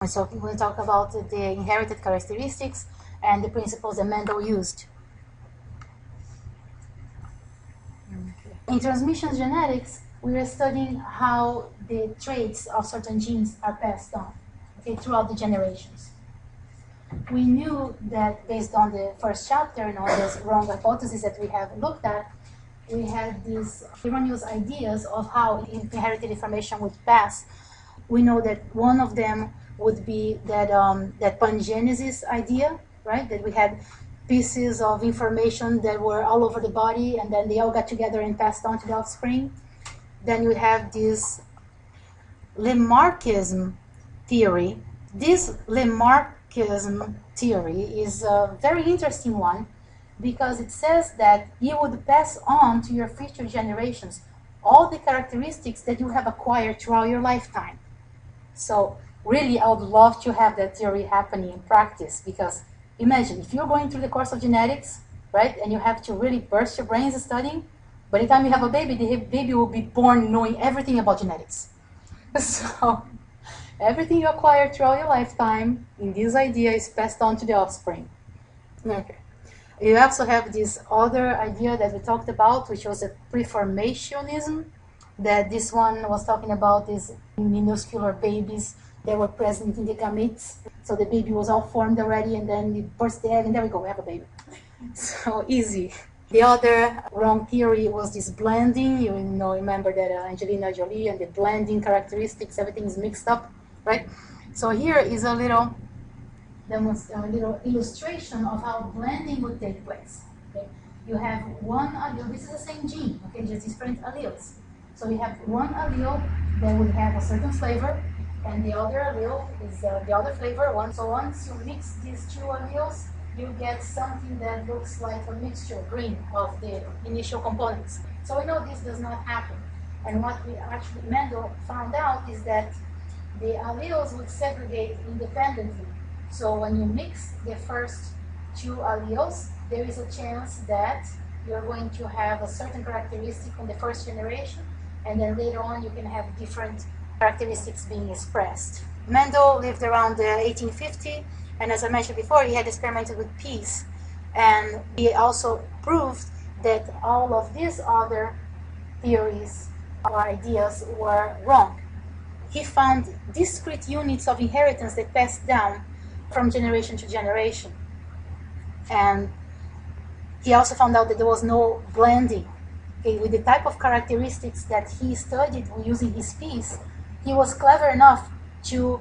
So we're going to talk about the inherited characteristics and the principles that Mendel used. In transmission genetics, we are studying how the traits of certain genes are passed on, throughout the generations. We knew that based on the first chapter and all those wrong hypotheses that we have looked at, we had these erroneous ideas of how inherited information would pass. We know that one of them would be that that pangenesis idea, right? That we had pieces of information that were all over the body, and then they all got together and passed on to the offspring. Then you have this Lamarckism theory. This Lamarckism theory is a very interesting one because it says that you would pass on to your future generations all the characteristics that you have acquired throughout your lifetime. So really, I would love to have that theory happening in practice, because imagine if you're going through the course of genetics, right, and you have to really burst your brains studying, by the time you have a baby, the baby will be born knowing everything about genetics. So everything you acquire throughout your lifetime in this idea is passed on to the offspring. Okay. You also have this other idea that we talked about, which was a preformationism, that this one was talking about these minuscular babies that were present in the gametes. So the baby was all formed already, and then you burst the egg, and there we go, we have a baby. So easy. The other wrong theory was this blending. You know, remember that Angelina Jolie and the blending characteristics, everything is mixed up, right? So here is a little illustration of how blending would take place. Okay? You have one allele, this is the same gene, okay, just different alleles. So you have one allele that would have a certain flavor, and the other allele is the other flavor, one. So once you mix these two alleles, you get something that looks like a mixture, green, of the initial components. So we know this does not happen. And what we actually, Mendel found out is that the alleles would segregate independently. So when you mix the first two alleles, there is a chance that you're going to have a certain characteristic on the first generation, and then later on you can have different characteristics being expressed. Mendel lived around 1850, and as I mentioned before, he had experimented with peas, and he also proved that all of these other theories or ideas were wrong. He found discrete units of inheritance that passed down from generation to generation. And he also found out that there was no blending. Okay, with the type of characteristics that he studied using his peas, he was clever enough to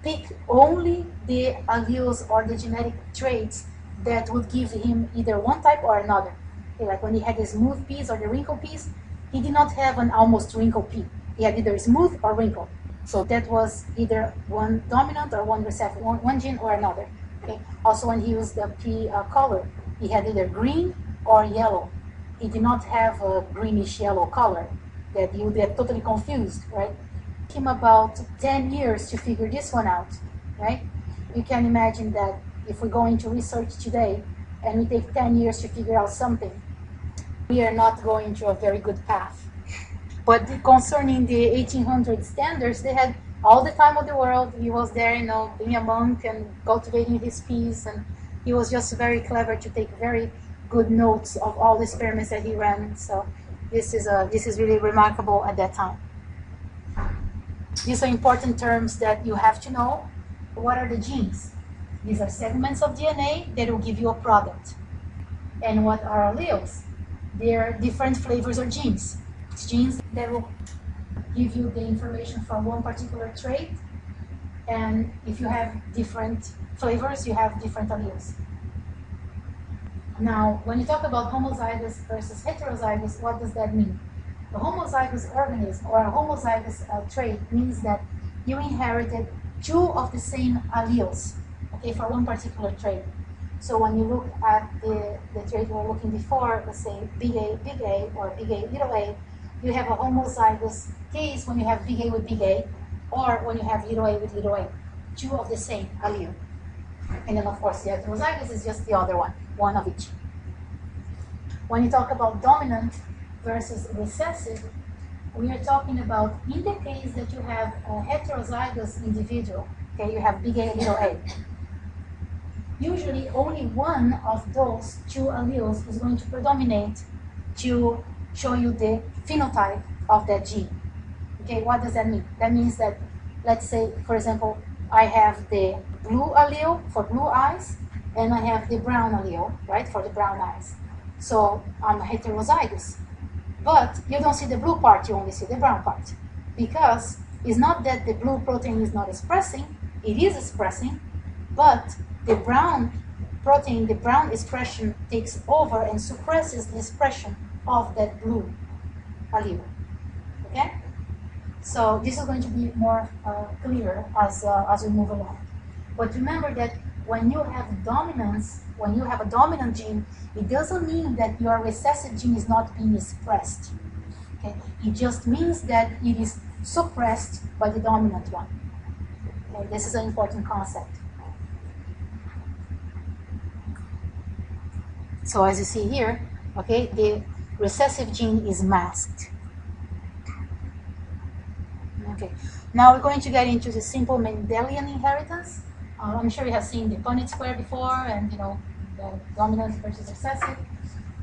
pick only the alleles or the genetic traits that would give him either one type or another. Okay, like when he had the smooth peas or the wrinkle peas, he did not have an almost wrinkle pea. He had either smooth or wrinkle. So that was either one dominant or one recessive, one gene or another. Okay. Also, when he used the pea color, he had either green or yellow. He did not have a greenish yellow color that you would get totally confused, right? It took him about 10 years to figure this one out, right? You can imagine that if we go into research today and we take 10 years to figure out something, we are not going to a very good path. But concerning the 1800 standards, they had all the time of the world. He was there, you know, being a monk and cultivating his peas, and he was just very clever to take very good notes of all the experiments that he ran. So this is really remarkable at that time. These are important terms that you have to know. What are the genes? These are segments of DNA that will give you a product. And what are alleles? They are different flavors or genes. It's genes that will give you the information from one particular trait, and if you have different flavors, you have different alleles. Now, when you talk about homozygous versus heterozygous, what does that mean? A homozygous organism or a homozygous trait means that you inherited two of the same alleles, okay, for one particular trait. So when you look at the trait we were looking before, let's say big A, or big A, little a, you have a homozygous case when you have big A with big A, or when you have little a with little a, two of the same allele. And then, of course, the heterozygous is just the other one of each. When you talk about dominant versus recessive, we are talking about in the case that you have a heterozygous individual Okay, you have big A, little a. Usually only one of those two alleles is going to predominate to show you the phenotype of that gene. Okay, what does that mean? That means that, let's say, for example, I have the blue allele for blue eyes, and I have the brown allele, right, for the brown eyes. So I'm heterozygous. But you don't see the blue part, you only see the brown part. Because it's not that the blue protein is not expressing, it is expressing, but the brown protein, the brown expression takes over and suppresses the expression of that blue allele. Okay? So this is going to be more clear as we move along. But remember that when you have dominance, when you have a dominant gene, it doesn't mean that your recessive gene is not being expressed. Okay? It just means that it is suppressed by the dominant one. Okay? This is an important concept. So as you see here, okay, the recessive gene is masked. Okay, now we're going to get into the simple Mendelian inheritance. I'm sure you have seen the Punnett square before, and the dominant versus recessive.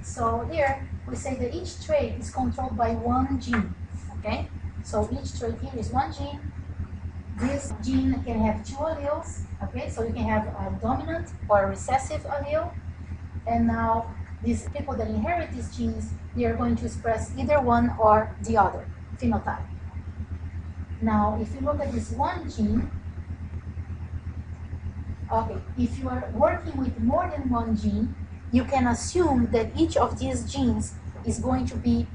So here we say that each trait is controlled by one gene. Okay, so each trait here is one gene. This gene can have two alleles. Okay, so you can have a dominant or a recessive allele. And now these people that inherit these genes, they are going to express either one or the other phenotype. Now, if you look at this one gene, okay, if you are working with more than one gene, you can assume that each of these genes is going to be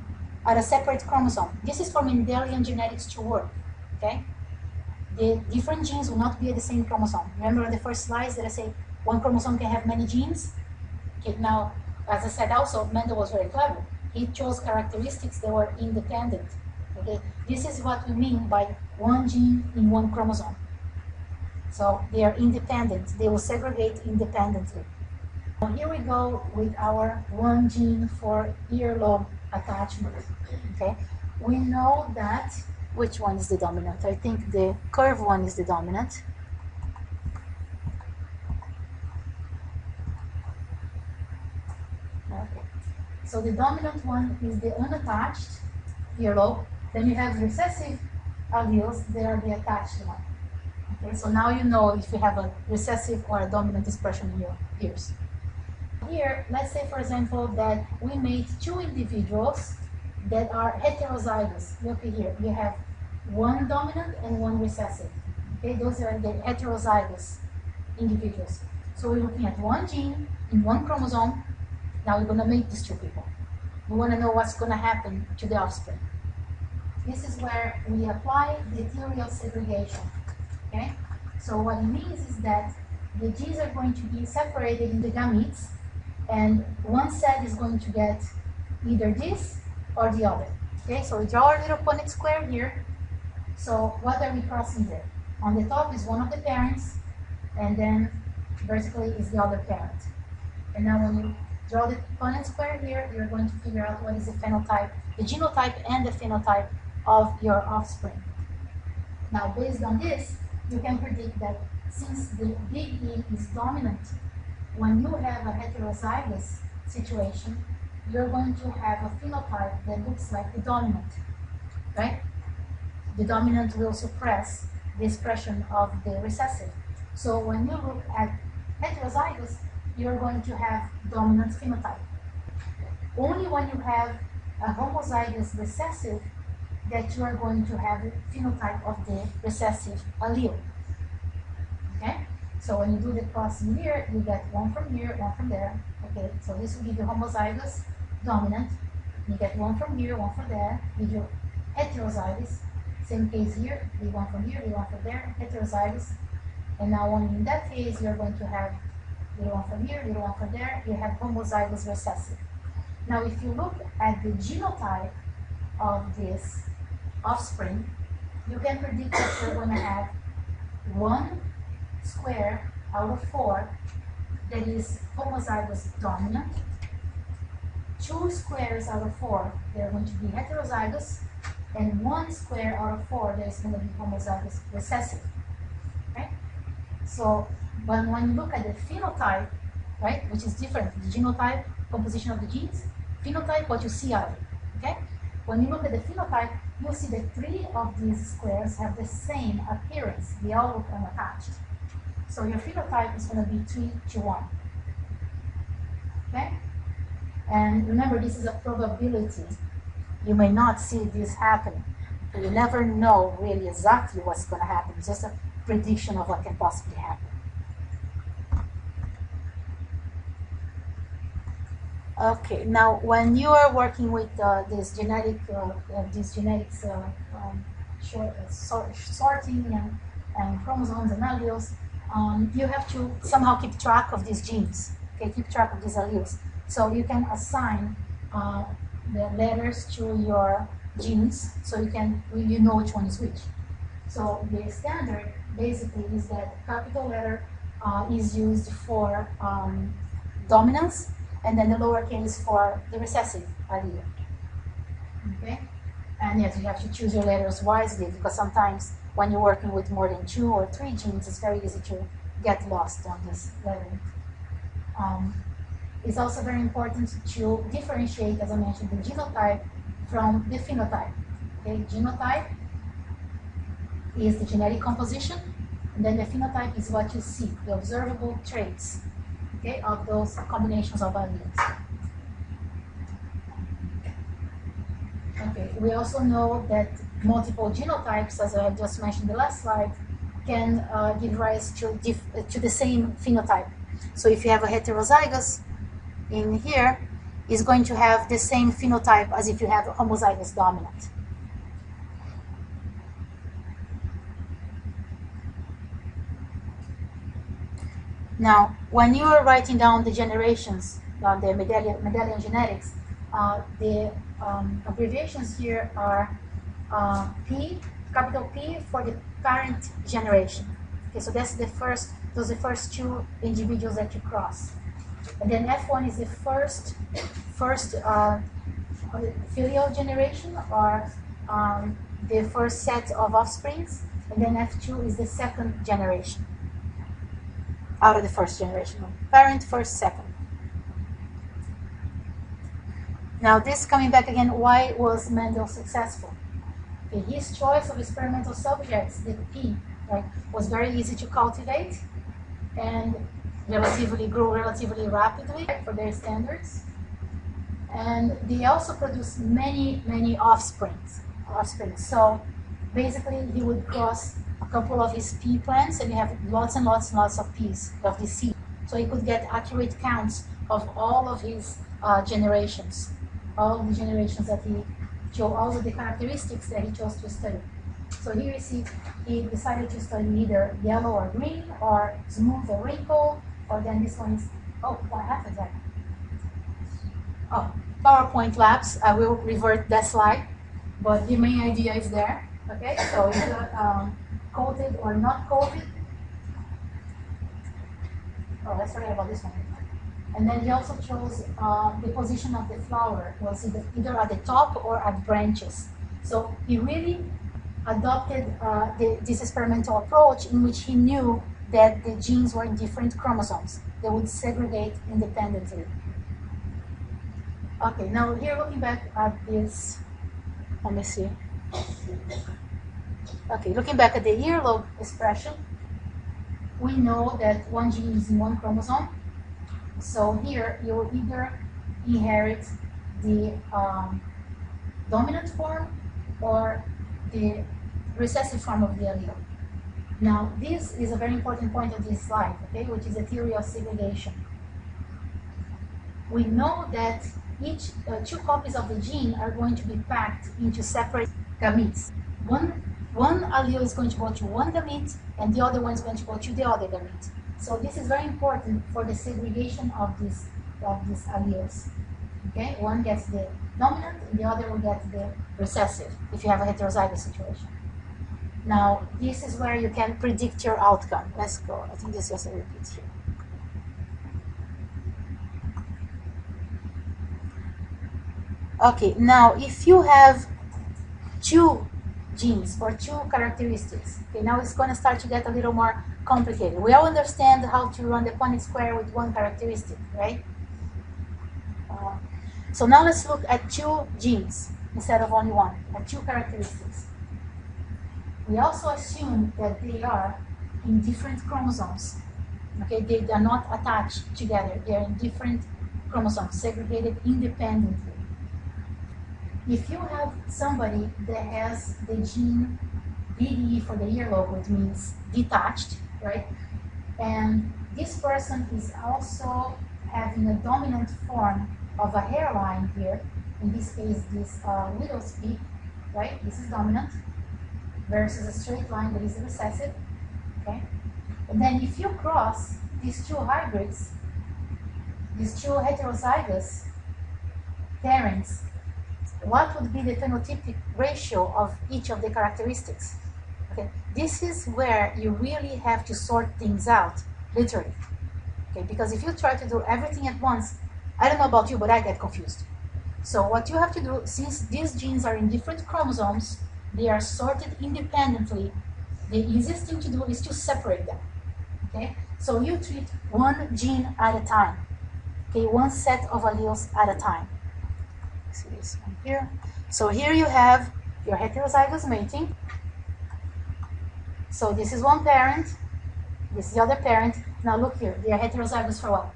at a separate chromosome. This is for Mendelian genetics to work, okay? The different genes will not be at the same chromosome. Remember on the first slides that I say one chromosome can have many genes? Okay, now, as I said also, Mendel was very clever. He chose characteristics that were independent. Okay, this is what we mean by one gene in one chromosome. So they are independent. They will segregate independently. Now here we go with our one gene for earlobe attachment. Okay, we know that, which one is the dominant? I think the curve one is the dominant. Okay, so the dominant one is the unattached earlobe. Then you have recessive alleles, they are the attached one. Okay, so now you know if you have a recessive or a dominant expression in your ears. Here, let's say for example that we made two individuals that are heterozygous. Look here, you have one dominant and one recessive. Okay, those are the heterozygous individuals. So we're looking at one gene in one chromosome. Now we're going to make these two people. We want to know what's going to happen to the offspring. This is where we apply the theory of segregation. Okay? So what it means is that the genes are going to be separated in the gametes, and one set is going to get either this or the other. Okay, so we draw our little Punnett square here. So what are we crossing there? On the top is one of the parents, and then vertically is the other parent. And now when you draw the Punnett square here, you're going to figure out what is the phenotype, the genotype and the phenotype of your offspring. Now based on this, you can predict that since the big E is dominant, when you have a heterozygous situation, you're going to have a phenotype that looks like the dominant, right? The dominant will suppress the expression of the recessive. So when you look at heterozygous, you're going to have dominant phenotype. Only when you have a homozygous recessive that you are going to have a phenotype of the recessive allele. Okay? So when you do the crossing here, you get one from here, one from there. Okay, so this will give you homozygous dominant. You get one from here, one from there, give you heterozygous. Same case here, the one from here, the one from there, heterozygous. And now only in that case, you're going to have little one from here, little one from there, you have homozygous recessive. Now if you look at the genotype of this offspring, you can predict that you're going to have one square out of 4 that is homozygous dominant, 2 squares out of 4 that are going to be heterozygous, and 1 square out of 4 that is going to be homozygous recessive. Okay? So when you look at the phenotype, right, which is different, the genotype, composition of the genes, phenotype, what you see are, okay? When you look at the phenotype, you'll see that 3 of these squares have the same appearance. They all look unattached. So your phenotype is going to be 3 to 1. Okay? And remember, this is a probability. You may not see this happening. You never know really exactly what's going to happen. It's just a prediction of what can possibly happen. Okay, now when you are working with this genetics sorting and chromosomes and alleles, you have to somehow keep track of these genes. Okay, keep track of these alleles. So you can assign the letters to your genes, so you know which one is which. So the standard basically is that capital letter is used for dominance, and then the lowercase for the recessive allele. Okay? And yes, you have to choose your letters wisely, because sometimes when you're working with more than 2 or 3 genes, it's very easy to get lost on this lettering. It's also very important to differentiate, as I mentioned, the genotype from the phenotype. Okay? Genotype is the genetic composition, and then the phenotype is what you see, the observable traits, okay, of those combinations of alleles. Okay, we also know that multiple genotypes, as I just mentioned in the last slide, can give rise to the same phenotype. So if you have a heterozygous in here, it's going to have the same phenotype as if you have a homozygous dominant. Now, when you are writing down the generations, the Mendelian Genetics, the abbreviations here are P, capital P for the parent generation. Okay, so those are the first 2 individuals that you cross. And then F1 is the first filial generation, or the first set of offsprings, and then F2 is the second generation out of the first generation. Parent, first, second. Now this coming back again, why was Mendel successful? Okay, his choice of experimental subjects, the P, right, was very easy to cultivate and grew relatively rapidly for their standards. And they also produced many offsprings. So basically he would cross a couple of his pea plants, and you have lots and lots of peas of the seed. So he could get accurate counts of all of his generations, all of the generations that he chose, all of the characteristics that he chose to study. So here you see he decided to study either yellow or green, or smooth or wrinkle, or then this one is, what happened there? Oh, PowerPoint lapse. I will revert that slide, but the main idea is there. Okay, so either coated or not coated. Oh, let's forget about this one. And then he also chose the position of the flower was either at the top or at branches. So he really adopted this experimental approach in which he knew that the genes were in different chromosomes. They would segregate independently. Okay, now here looking back at this, let me see. Okay, looking back at the earlobe expression, we know that one gene is in one chromosome. So here you will either inherit the dominant form or the recessive form of the allele. Now this is a very important point of this slide, okay, which is the theory of segregation. We know that each 2 copies of the gene are going to be packed into separate gametes. One allele is going to go to one gamete, and the other one is going to go to the other gamete. So this is very important for the segregation of these alleles. Okay, one gets the dominant, and the other will get the recessive if you have a heterozygous situation. Now, this is where you can predict your outcome. Let's go. I think this is just a repeat here. Okay, now if you have 2 genes or 2 characteristics, okay, now it's going to start to get a little more complicated. We all understand how to run the Punnett square with one characteristic, right? So now let's look at two genes instead of only one, at two characteristics. We also assume that they are in different chromosomes. Okay, they are not attached together. They are in different chromosomes, segregated independently. If you have somebody that has the gene DD for the earlobe, which means detached, right? And this person is also having a dominant form of a hairline here. In this case, this widow's peak, right? This is dominant versus a straight line that is recessive, okay? And then if you cross these two hybrids, these two heterozygous parents, what would be the phenotypic ratio of each of the characteristics? Okay, this is where you really have to sort things out, literally. Okay, because if you try to do everything at once, I don't know about you, but I get confused. So what you have to do, since these genes are in different chromosomes, they are sorted independently, the easiest thing to do is to separate them. Okay, so you treat one gene at a time. Okay, one set of alleles at a time. See this one here. So here you have your heterozygous mating. So this is one parent, this is the other parent. Now look here, they are heterozygous for what?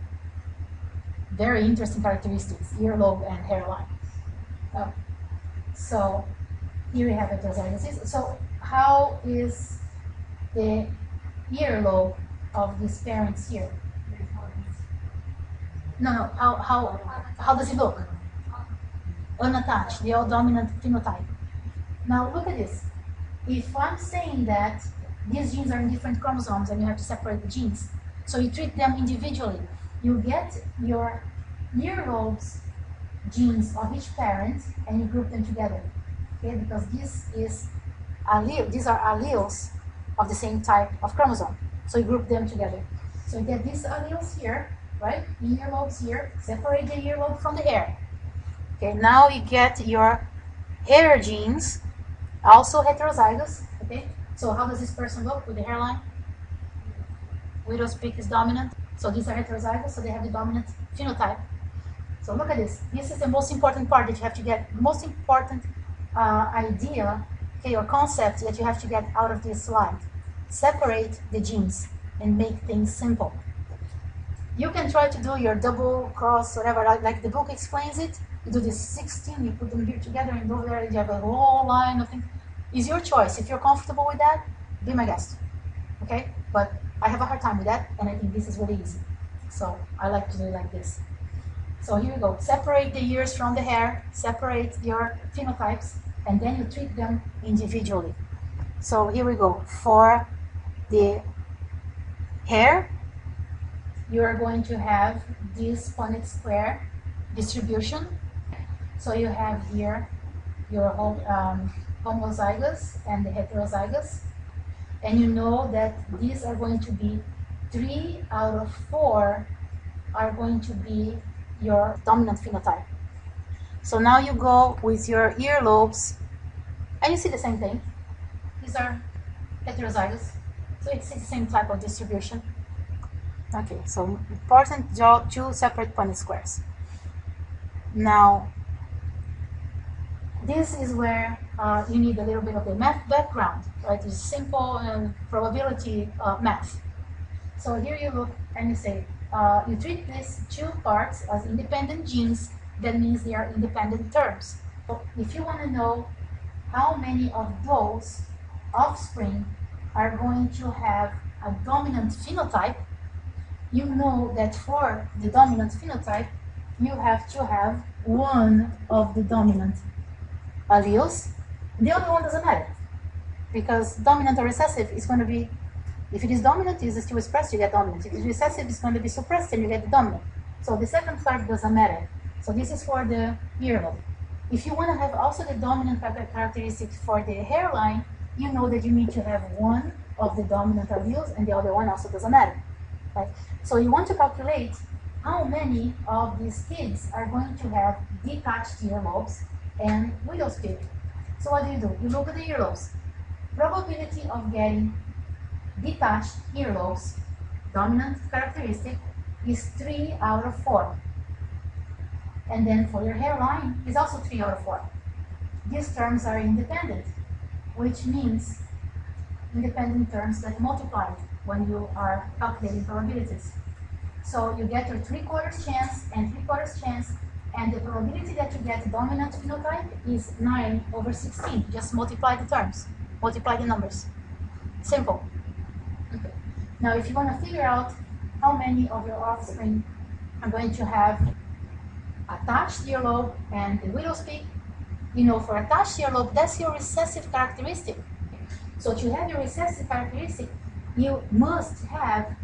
Very interesting characteristics, earlobe and hairline. So here we have heterozygous. So how is the earlobe of these parents here? No, how does it look? Unattached, the all dominant phenotype. Now look at this. If I'm saying that these genes are in different chromosomes and you have to separate the genes, so you treat them individually, you get your earlobes genes of each parent and you group them together. Okay, because these are alleles of the same type of chromosome. So you group them together. So you get these alleles here, right? The earlobes here, separate the earlobe from the hair. Okay, now you get your hair genes, also heterozygous. Okay, so how does this person look with the hairline? Widow's peak is dominant. So these are heterozygous, so they have the dominant phenotype. So look at this. This is the most important part that you have to get. The most important idea, okay, or concept that you have to get out of this slide. Separate the genes and make things simple. You can try to do your double cross, whatever, like the book explains it. You do this 16, you put them here together, and over there you have a whole line of things. It's your choice. If you're comfortable with that, be my guest. Okay? But I have a hard time with that, and I think this is really easy. So I like to do it like this. So here we go. Separate the ears from the hair, separate your phenotypes, and then you treat them individually. So here we go. For the hair, you are going to have this Punnett square distribution. So you have here your homozygous and the heterozygous. And you know that these are going to be 3 out of 4 are going to be your dominant phenotype. So now you go with your earlobes and you see the same thing. These are heterozygous. So it's the same type of distribution. Okay, so important, draw 2 separate Punnett squares. Now, this is where you need a little bit of the math background, right? It's simple probability math. So here you look and you say, you treat these 2 parts as independent genes. That means they are independent terms. So if you want to know how many of those offspring are going to have a dominant phenotype, you know that for the dominant phenotype, you have to have one of the dominant alleles. The other one doesn't matter, because dominant or recessive is going to be, if it is dominant, it is still expressed, you get dominant. If it is recessive, it's going to be suppressed and you get the dominant. So the second part doesn't matter. So this is for the earlobe. If you want to have also the dominant characteristics for the hairline, you know that you need to have one of the dominant alleles and the other one also doesn't matter. Right? So you want to calculate how many of these kids are going to have detached earlobes and widow's peak. So what do? You look at the earlobes. Probability of getting detached earlobes, dominant characteristic, is 3 out of 4. And then for your hairline, is also 3 out of 4. These terms are independent, which means independent terms that multiply when you are calculating probabilities. So you get your 3/4 chance and 3/4 chance, and the probability that you get dominant phenotype is 9/16. Just multiply the terms, multiply the numbers. Simple. Okay. Now, if you want to figure out how many of your offspring are going to have attached earlobe and the widow's peak, you know, for attached earlobe, that's your recessive characteristic. So to have your recessive characteristic, you must have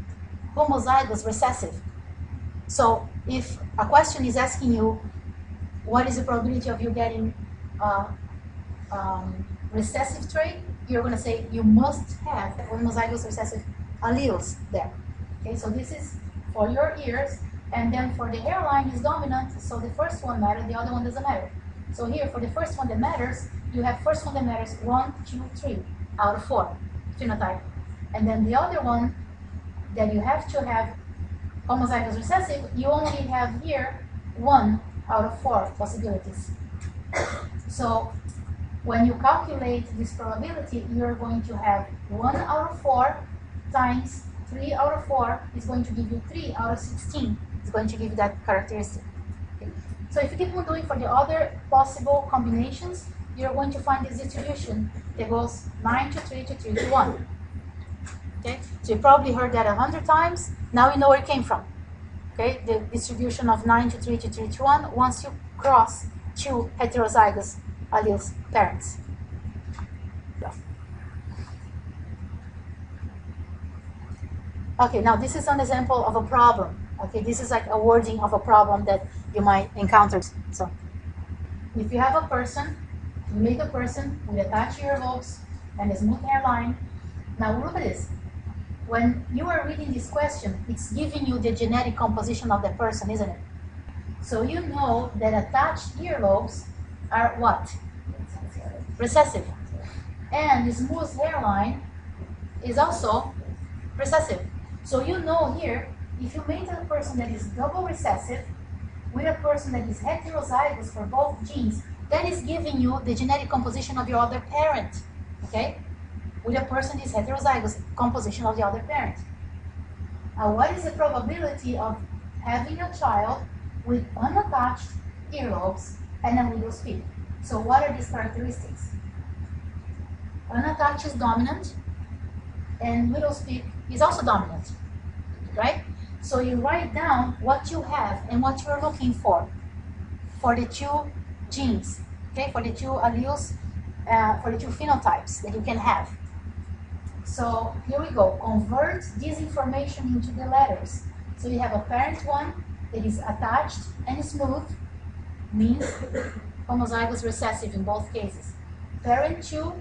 homozygous recessive. So if a question is asking you, what is the probability of you getting recessive trait, you're going to say you must have homozygous recessive alleles there. Okay, so this is for your ears, and then for the hairline is dominant, so the first one matters, the other one doesn't matter. So here, for the first one that matters, you have first one that matters 1, 2, 3 out of 4 phenotype. And then the other one that you have to have homozygous recessive, you only have here 1 out of 4 possibilities. So when you calculate this probability, you're going to have 1 out of 4 times 3 out of 4 is going to give you 3 out of 16. It's going to give you that characteristic. Okay. So if you keep on doing for the other possible combinations, you're going to find this distribution that goes 9 to 3 to 3 to 1. Okay, so you probably heard that 100 times. Now you know where it came from. Okay, the distribution of 9 to 3 to 3 to 1 once you cross 2 heterozygous alleles parents. Okay, now this is an example of a problem. Okay, this is like a wording of a problem that you might encounter. So, if you have a person, you make a person with attached earlobes and a smooth hairline. Now look at this. When you are reading this question, it's giving you the genetic composition of the person, isn't it? So you know that attached earlobes are what? Recessive. And the smooth hairline is also recessive. So you know here, if you make a person that is double recessive with a person that is heterozygous for both genes, that is giving you the genetic composition of your other parent, okay? With a person that is heterozygous, composition of the other parent. Now, what is the probability of having a child with unattached earlobes and a widow's peak? So what are these characteristics? Unattached is dominant, and widow's peak is also dominant, right? So you write down what you have and what you're looking for the two genes, okay, for the two alleles, for the two phenotypes that you can have. So here we go, convert this information into the letters. So you have a parent one that is attached and smooth, means homozygous recessive in both cases. Parent 2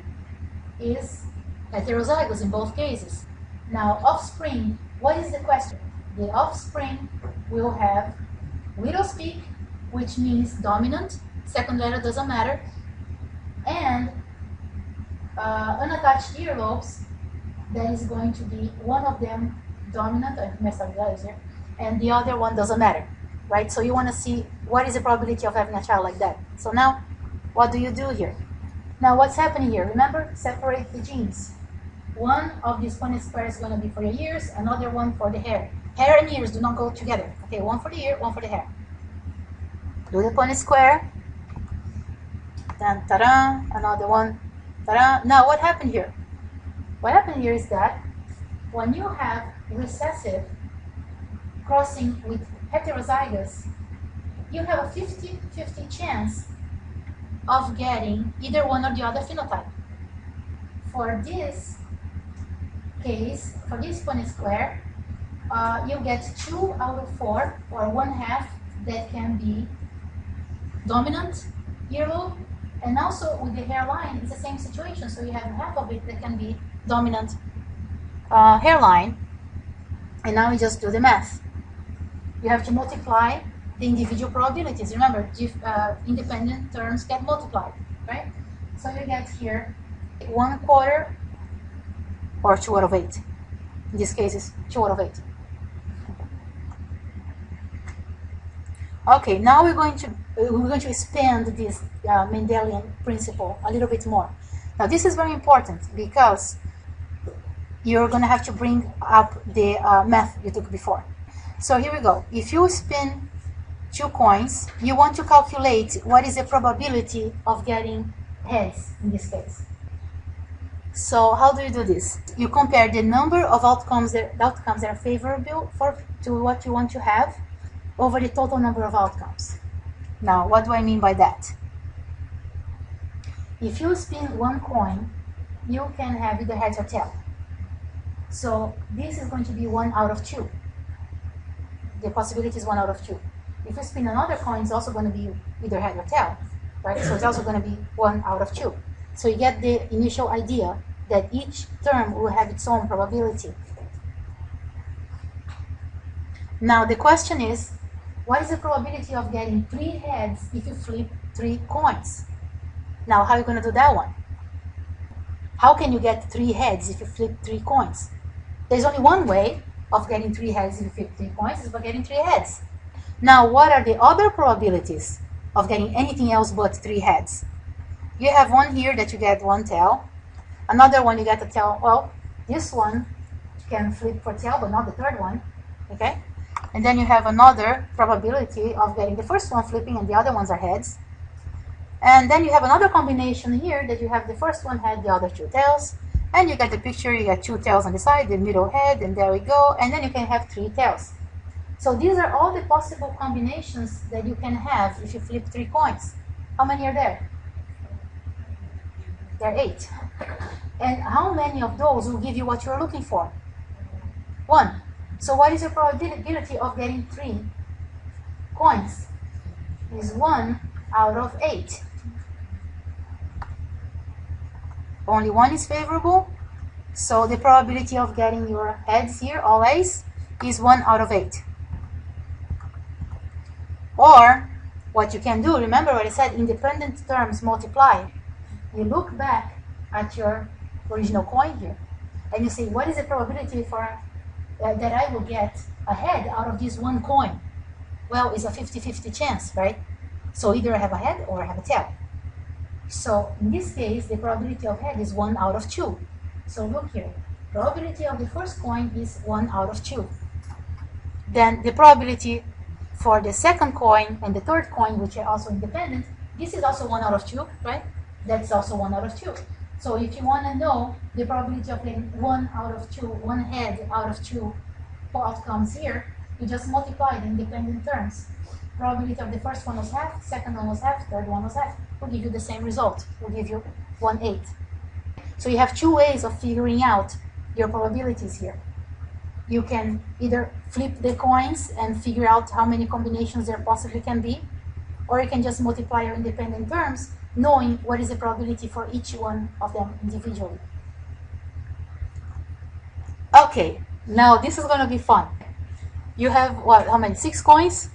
is heterozygous in both cases. Now, offspring, what is the question? The offspring will have widow's peak, which means dominant, second letter doesn't matter, and unattached earlobes, that is going to be one of them dominant, I messed up the letters here, and the other one doesn't matter, right? So you want to see what is the probability of having a child like that. So now, what do you do here? Now, what's happening here? Remember, separate the genes. One of these Punnett squares is going to be for your ears, another one for the hair. Hair and ears do not go together. Okay, one for the ear, one for the hair. Do the Punnett square. Then, ta-da, another one. Ta-da. Now, what happened here? What happened here is that when you have recessive crossing with heterozygous, you have a 50-50 chance of getting either one or the other phenotype. For this case, for this Punnett square, you get 2 out of 4, or 1/2, that can be dominant earlobe, and also with the hairline, it's the same situation. So you have half of it that can be dominant hairline, and now you just do the math. You have to multiply the individual probabilities. Remember, independent terms get multiplied, right? So you get here 1/4 or 2 out of 8. In this case, it's 2 out of 8. Okay, now we're going to expand this Mendelian principle a little bit more. Now, this is very important because you're going to have to bring up the math you took before. So here we go. If you spin 2 coins, you want to calculate what is the probability of getting heads in this case. So how do you do this? You compare the number of outcomes that are favorable to what you want to have over the total number of outcomes. Now, what do I mean by that? If you spin 1 coin, you can have either heads or tail. So this is going to be 1 out of 2. The possibility is 1 out of 2. If you spin another coin, it's also going to be either head or tail, right? So it's also going to be 1 out of 2. So you get the initial idea that each term will have its own probability. Now the question is, what is the probability of getting 3 heads if you flip 3 coins? Now, how are you going to do that one? How can you get 3 heads if you flip 3 coins? There's only one way of getting 3 heads if you flip 3 coins, is by getting 3 heads. Now, what are the other probabilities of getting anything else but 3 heads? You have one here that you get 1 tail. Another one you get a tail. Well, this one can flip for tail, but not the third one. Okay? And then you have another probability of getting the first one flipping and the other ones are heads. And then you have another combination here that you have the first one head, the other 2 tails. And you get the picture, you get 2 tails on the side, the middle head, and there we go. And then you can have 3 tails. So these are all the possible combinations that you can have if you flip 3 coins. How many are there? There are 8. And how many of those will give you what you're looking for? 1. So what is your probability of getting 3 coins? Is 1 out of 8. Only 1 is favorable, so the probability of getting your heads here always is 1 out of 8. Or, what you can do, remember what I said, independent terms multiply. You look back at your original coin here, and you say, what is the probability for that I will get a head out of this 1 coin? Well, it's a 50-50 chance, right? So either I have a head or I have a tail. So in this case, the probability of head is 1 out of 2. So look here, probability of the first coin is 1 out of 2. Then the probability for the second coin and the third coin, which are also independent, this is also 1 out of 2, right? That's also 1 out of 2. So if you want to know the probability of getting 1 out of 2, 1 head out of 2 outcomes here, you just multiply the independent terms. Probability of the first one was half, second one was half, third one was half. Will give you the same result. Will give you 1/8. So you have 2 ways of figuring out your probabilities here. You can either flip the coins and figure out how many combinations there possibly can be, or you can just multiply your independent terms, knowing what is the probability for each one of them individually. Okay, now this is going to be fun. You have, what, how many? 6 coins?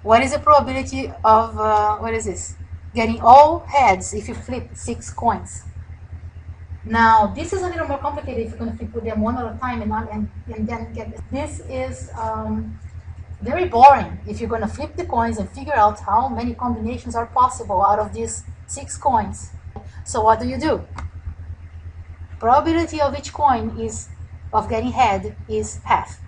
What is the probability of, what is this? Getting all heads if you flip 6 coins. Now, this is a little more complicated if you're going to flip with them one at a time and then get this. This is very boring if you're going to flip the coins and figure out how many combinations are possible out of these 6 coins. So what do? Probability of each coin is of getting head is half.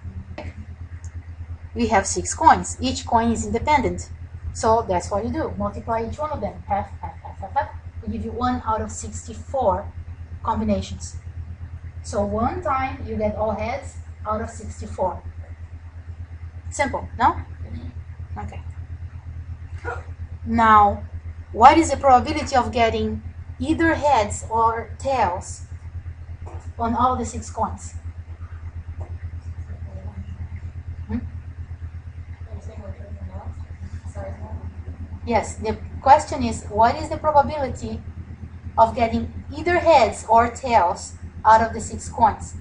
We have 6 coins. Each coin is independent. So that's what you do. Multiply each one of them. Half, half, half, half, half. We give you 1 out of 64 combinations. So 1 time you get all heads out of 64. Simple, no? Okay. Now, what is the probability of getting either heads or tails on all the 6 coins? Yes, the question is, what is the probability of getting either heads or tails out of the 6 coins?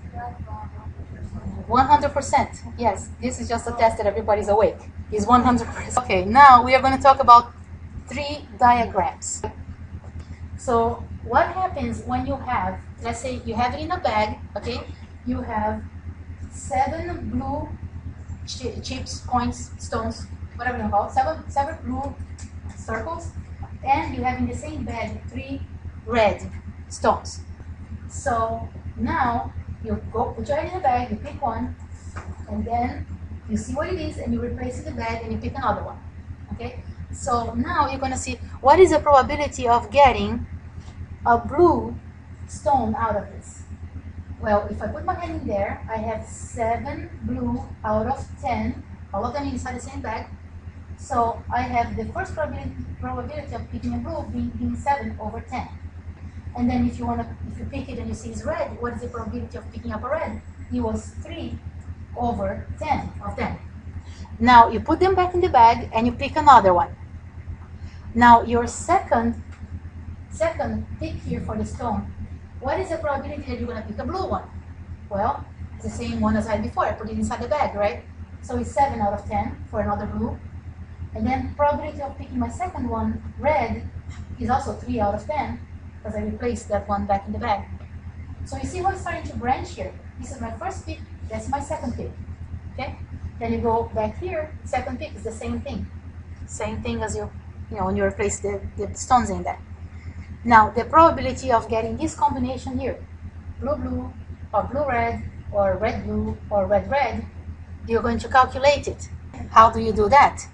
100%. Yes, this is just a test that everybody's awake. Is 100%. Okay, now we are going to talk about 3 diagrams. So what happens when you have, let's say you have it in a bag, okay? You have 7 blue chips, coins, stones, whatever you call it, seven blue circles, and you have in the same bag 3 red stones. So now you go put your head in the bag, you pick one, and then you see what it is, and you replace it in the bag, and you pick another one. Okay? So now you're going to see what is the probability of getting a blue stone out of this. Well, if I put my hand in there, I have 7 blue out of 10, all of them inside the same bag. So I have the first probability of picking a blue being 7 over 10. And then if you pick it and you see it's red, what is the probability of picking up a red? It was 3 over 10 of them. Now you put them back in the bag and you pick another one. Now your second pick here for the stone, what is the probability that you're going to pick a blue one? Well, it's the same one as I had before. I put it inside the bag, right? So it's 7 out of 10 for another blue. And then probability of picking my second one, red, is also 3 out of 10 because I replaced that one back in the bag. So you see how it's starting to branch here. This is my first pick, that's my second pick. Okay? Then you go back here, second pick is the same thing. Same thing as when you replace the stones in there. Now, the probability of getting this combination here, blue-blue, or blue-red, or red-blue, or red-red, you're going to calculate it. How do you do that?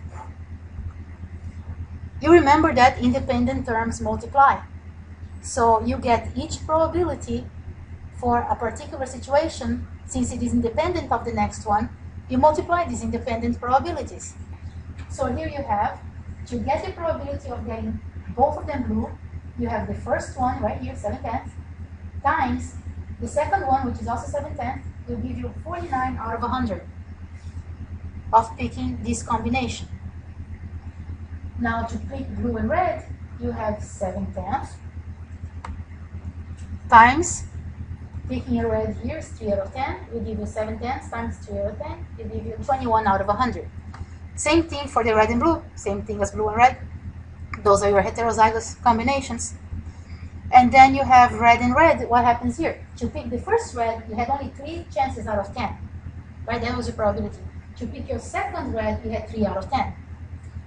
You remember that independent terms multiply. So you get each probability for a particular situation, since it is independent of the next one, you multiply these independent probabilities. So here you have, to get the probability of getting both of them blue, you have the first one right here, 7/10, times the second one, which is also 7/10, will give you 49 out of 100 of picking this combination. Now to pick blue and red, you have 7/10 times picking a red here is 3 out of 10, will give you 7/10 times 3 out of 10, will give you 21 out of 100. Same thing for the red and blue, same thing as blue and red. Those are your heterozygous combinations. And then you have red and red. What happens here? To pick the first red, you had only 3 chances out of 10. Right? That was your probability. To pick your second red, you had 3 out of 10.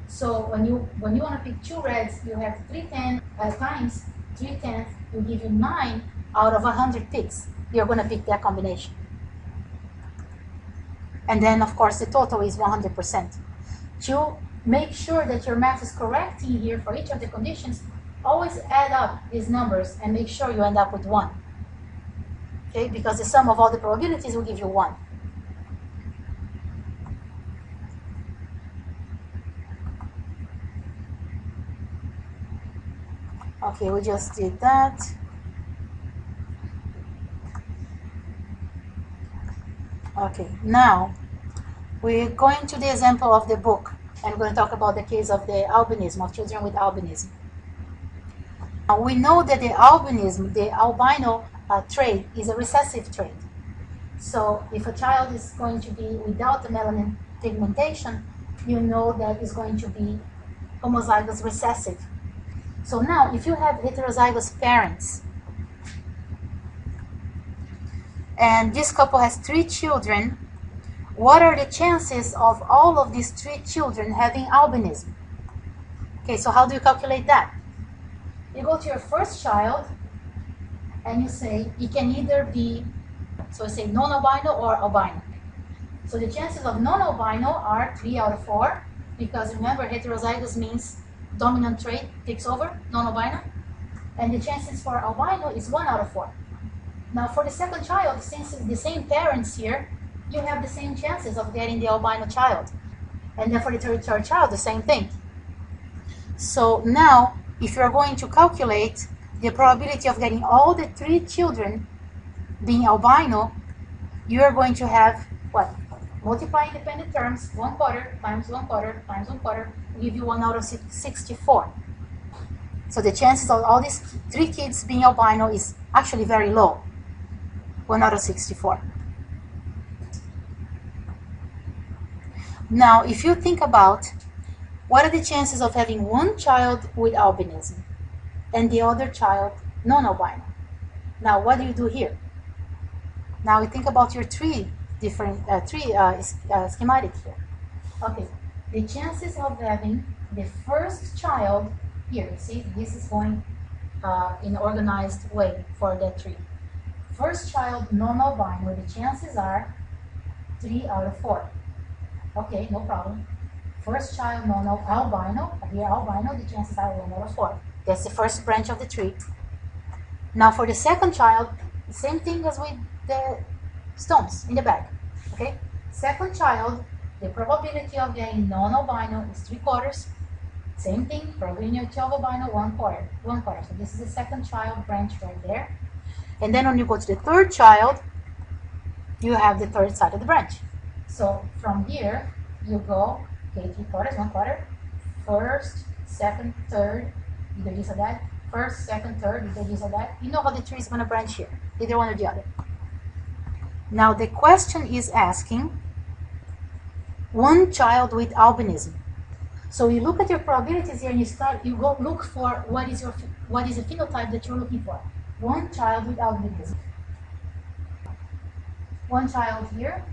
So when you want to pick 2 reds, you have 3/10 times 3/10 will give you 9 out of 100 picks. You're going to pick that combination. And then, of course, the total is 100%. To make sure that your math is correct in here for each of the conditions, always add up these numbers and make sure you end up with 1. Okay, because the sum of all the probabilities will give you 1. Okay, we just did that. Okay, now we're going to the example of the book, and we're going to talk about the case of the albinism, of children with albinism. Now, we know that the albinism, the albino trait, is a recessive trait. So if a child is going to be without the melanin pigmentation, you know that it's going to be homozygous recessive. So now, if you have heterozygous parents, and this couple has 3 children, what are the chances of all of these 3 children having albinism? Okay, so how do you calculate that? You go to your first child, and you say it can either be, so I say non-albino or albino. So the chances of non-albino are 3 out of 4, because remember, heterozygous means dominant trait takes over, non-albino, and the chances for albino is 1 out of 4. Now for the second child, since it's the same parents here, you have the same chances of getting the albino child. And then for the third child, the same thing. So now, if you're going to calculate the probability of getting all the 3 children being albino, you're going to have what? Multiply independent terms, 1/4 times 1/4 times 1/4 will give you 1 out of 64. So the chances of all these 3 kids being albino is actually very low, 1 out of 64. Now, if you think about what are the chances of having one child with albinism and the other child non-albino? Now, what do you do here? Now, you think about your 3 different schematic here. Okay, the chances of having the first child here, see, this is going in organized way for that tree. First child non-albino, the chances are 3 out of 4. Okay, no problem. First child non-albino, here albino, the chances are 1 out of 4. That's the first branch of the tree. Now for the second child, the same thing as with the stones in the bag. Okay, second child, the probability of getting non-albino is 3/4. Same thing, probability of albino 1/4. 1/4. So this is the second child branch right there. And then when you go to the third child, you have the third side of the branch. So from here, you go, okay, 3/4, 1/4, first, second, third, either this or that, first, second, third, either this or that. You know how the tree is going to branch here, either one or the other. Now the question is asking one child with albinism. So you look at your probabilities here and you go look for what is the phenotype that you're looking for. One child with albinism. One child here,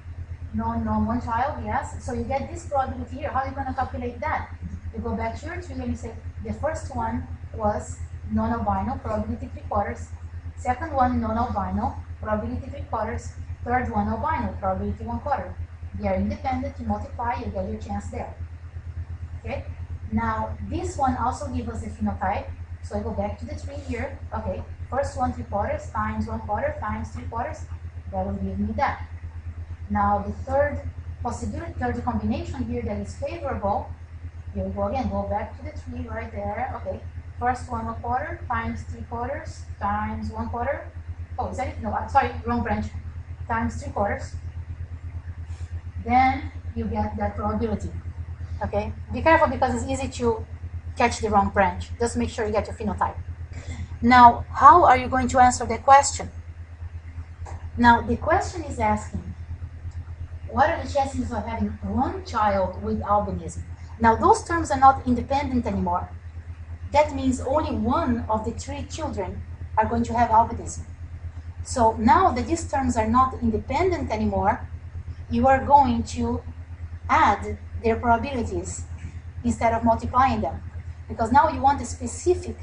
one child, yes. So you get this probability here. How are you going to calculate that? You go back to your tree and you say the first one was non-albino, probability 3/4. Second one non-albino, probability 3/4. Third one albino, probability 1/4. They are independent. You multiply, you get your chance there. Okay. Now this one also gives us the phenotype. So I go back to the tree here. Okay. First one 3/4 times 1/4 times 3/4. That will give me that. Now the third possibility, third combination here that is favorable. You go again. Go back to the tree right there. Okay. First one 1/4 times 3/4 times 1/4. Oh, is that it? No, sorry, wrong branch. Times 3/4. Then you get that probability. Okay, be careful because it's easy to catch the wrong branch. Just make sure you get your phenotype. Now, how are you going to answer the question? Now, the question is asking, what are the chances of having one child with albinism? Now, those terms are not independent anymore. That means only one of the 3 children are going to have albinism. So now that these terms are not independent anymore, you are going to add their probabilities instead of multiplying them, because now you want a specific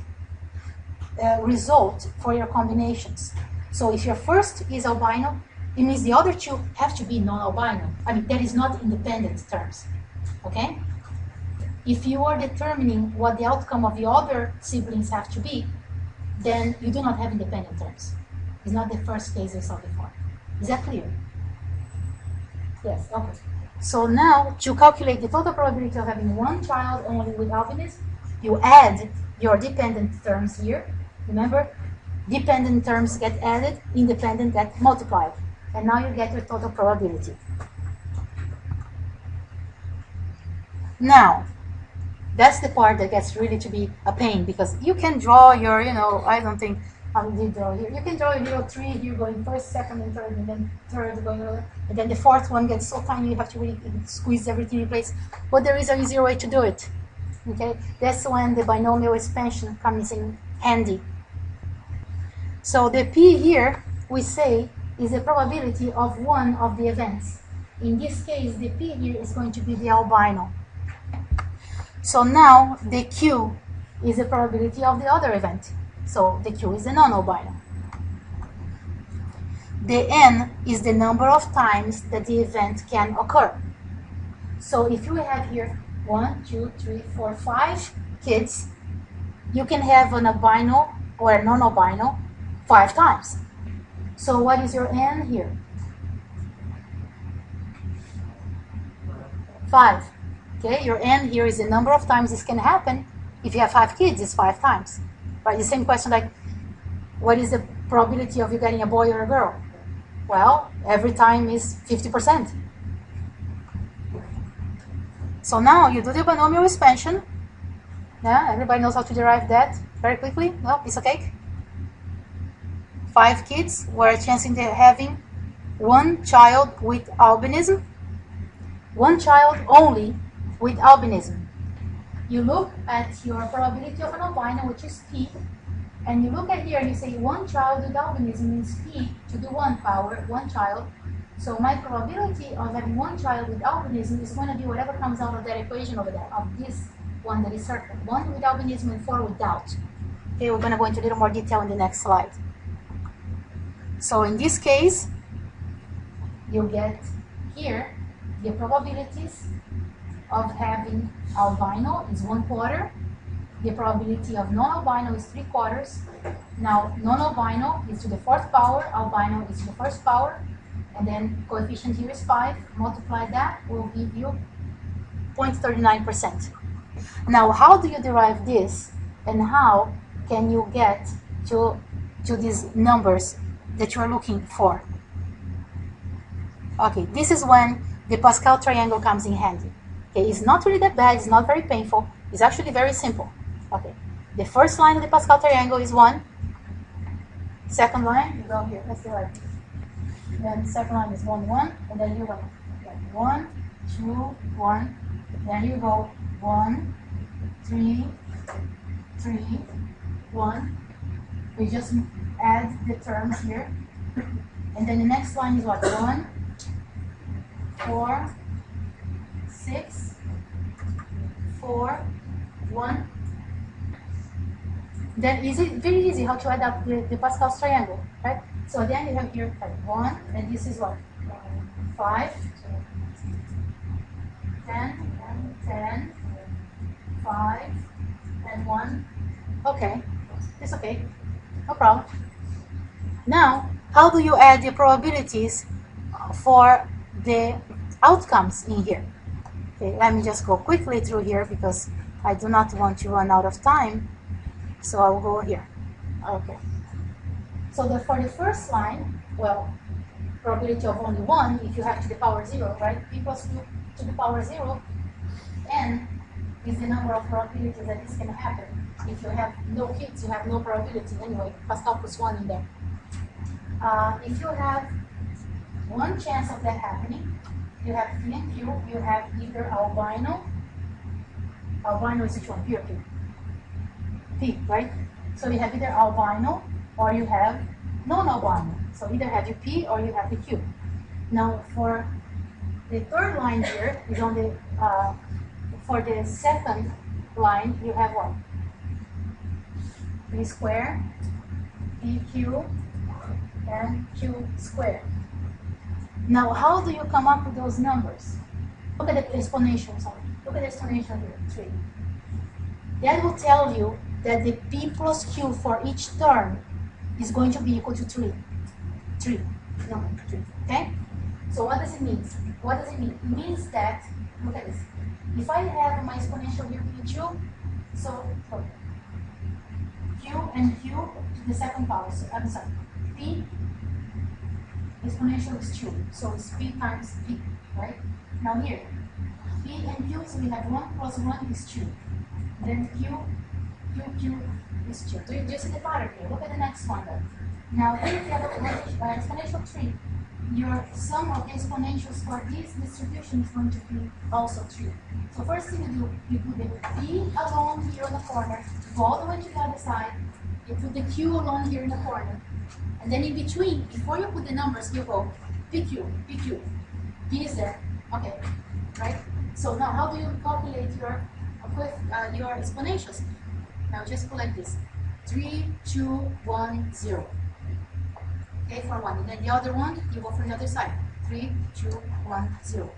result for your combinations. So if your first is albino, it means the other 2 have to be non-albino. I mean, that is not independent terms. Okay? If you are determining what the outcome of the other siblings have to be, then you do not have independent terms. It's not the first case we saw before. Is that clear? Yes, okay. So now, to calculate the total probability of having one child only with albinism, you add your dependent terms here. Remember, dependent terms get added, independent get multiplied. And now you get your total probability. Now, that's the part that gets really to be a pain, because you can draw your, I don't think, you draw here. You can draw a little tree here going first, second, and third, and then third going over. And then the fourth one gets so tiny you have to really squeeze everything in place. But there is an easier way to do it. Okay, that's when the binomial expansion comes in handy. So the P here, we say, is the probability of one of the events. In this case, the P here is going to be the albino. So now the Q is the probability of the other event. So the Q is the non-albino. The N is the number of times that the event can occur. So if you have here 1, 2, 3, 4, 5 kids, you can have an albino or a non-albino 5 times. So what is your N here? 5. Okay, your N here is the number of times this can happen. If you have 5 kids, it's 5 times. Right? The same question like, what is the probability of you getting a boy or a girl? Well, every time is 50%. So now you do the binomial expansion. Yeah, everybody knows how to derive that very quickly. No, piece of cake. 5 kids were a chance in having one child with albinism. One child only with albinism. You look at your probability of an albino, which is P, and you look at here and you say one child with albinism means P to the 1 power, one child, So my probability of having one child with albinism is going to be whatever comes out of that equation over there, of this one that is certain. 1 with albinism and 4 without. Okay, we're going to go into a little more detail in the next slide. So in this case, you get here the probabilities of having albino is 1/4. The probability of non-albino is 3/4. Now, non-albino is to the 4th power, albino is to the 1st power, and then coefficient here is 5. Multiply that, will give you 0.39%. Now, how do you derive this, and how can you get to these numbers that you are looking for? Okay, this is when the Pascal triangle comes in handy. Okay, it's not really that bad, it's not very painful, it's actually very simple. Okay, the first line of the Pascal triangle is 1. Second line, you go here, let's do like this. Then the second line is 1, 1, and then you go 1, 2, 1. Then you go 1, 3, 3, 1. We just add the terms here. And then the next line is what? 1, 4, 6, 4, 1. Then is it very easy how to add up the Pascal's triangle, right? So then you have here 1, and this is what? 5, 10, 10, 5, and 1. Okay, it's okay, no problem. Now, how do you add the probabilities for the outcomes in here? Okay, let me just go quickly through here because I do not want to run out of time. So I'll go here. Okay. So for the first line, well, probability of only 1 if you have to the power 0, right? P plus 2 to the power 0, n is the number of probabilities that this can happen. If you have no kids, you have no probability anyway. Pascal plus 1 in there. If you have one chance of that happening, you have P and Q, you have either albino is which one? P or Q? P, right? So you have either albino or you have non-albino. So either have you P or you have the Q. Now for the third line here is on the, for the second line you have what? P squared, PQ, and Q squared. Now how do you come up with those numbers? Look at the exponential, sorry. Look at the exponential here, 3. That will tell you that the P plus Q for each term is going to be equal to 3. 3. No, 3. Okay? So what does it mean? What does it mean? It means that, look at this. If I have my exponential here, P2, so look, Q and Q to the second power. So I'm sorry. P exponential is 2. So it's P times P, right? Now here, P and Q, so we have 1 plus 1 is 2. Then Q is 2. Do you see the pattern here? Look at the next one then. Now here if you have exponential 3, your sum of the exponentials for this distribution is going to be also 3. So first thing you do, you put the P alone here on the corner, go all the way to the other side, you put the Q alone here in the corner, and then in between, before you put the numbers, you go PQ, PQ. P is there, okay, right? So now how do you calculate your exponentials? Now just put like this, 3, 2, 1, 0. Okay, for one, and then the other one, you go for the other side, 3, 2, 1, 0.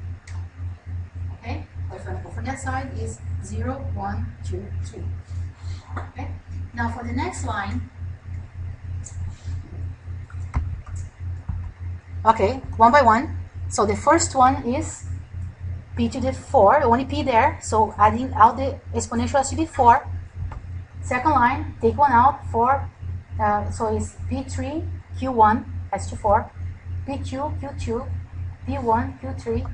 Okay, or if I go for that side is 0, 1, 2, 3. Okay, now for the next line, okay, one by one. So the first one is P to the 4, only P there, so adding out the exponential has to be 4. Second line, take one out, 4, so it's P3, Q1 has to 4, PQ, Q2, P1, Q3,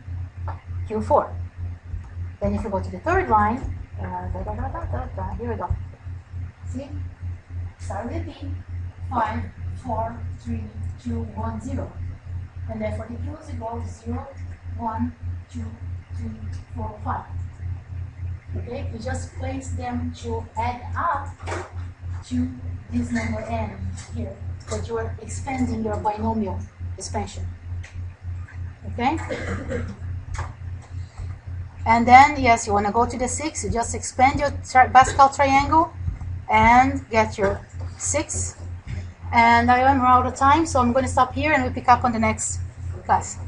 Q4. Then if you go to the third line, here we go. See? Start with P, 5, 4, 3, 2, 1, 0. And then for the Q's, it goes 0, 1, 2, 3, 4, 5. Okay, you just place them to add up to this number n here, that you are expanding your binomial expansion. Okay? And then, yes, you want to go to the 6, you just expand your Pascal triangle and get your 6. And I am out of time, so I'm going to stop here and we'll pick up on the next class.